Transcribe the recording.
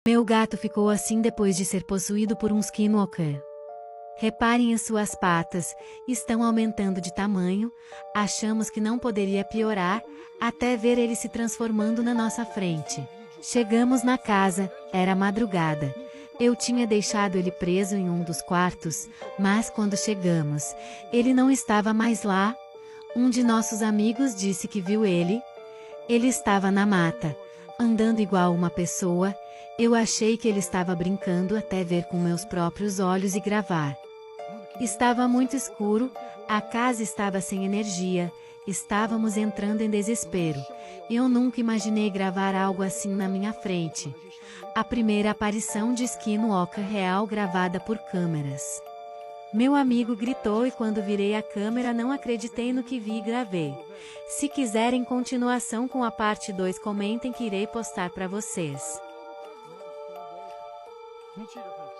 Meu gato ficou assim depois de ser possuído por um skinwalker. Reparem em suas patas, estão aumentando de tamanho, achamos que não poderia piorar, até ver ele se transformando na nossa frente. Chegamos na casa, era madrugada. Eu tinha deixado ele preso em um dos quartos, mas quando chegamos, ele não estava mais lá. Um de nossos amigos disse que viu ele. Ele estava na mata, andando igual uma pessoa. Eu achei que ele estava brincando até ver com meus próprios olhos e gravar. Estava muito escuro, a casa estava sem energia, estávamos entrando em desespero. Eu nunca imaginei gravar algo assim na minha frente. A primeira aparição de Skinwalker real gravada por câmeras. Meu amigo gritou e quando virei a câmera não acreditei no que vi e gravei. Se quiserem continuação com a parte 2, comentem que irei postar para vocês. Mentira, cara.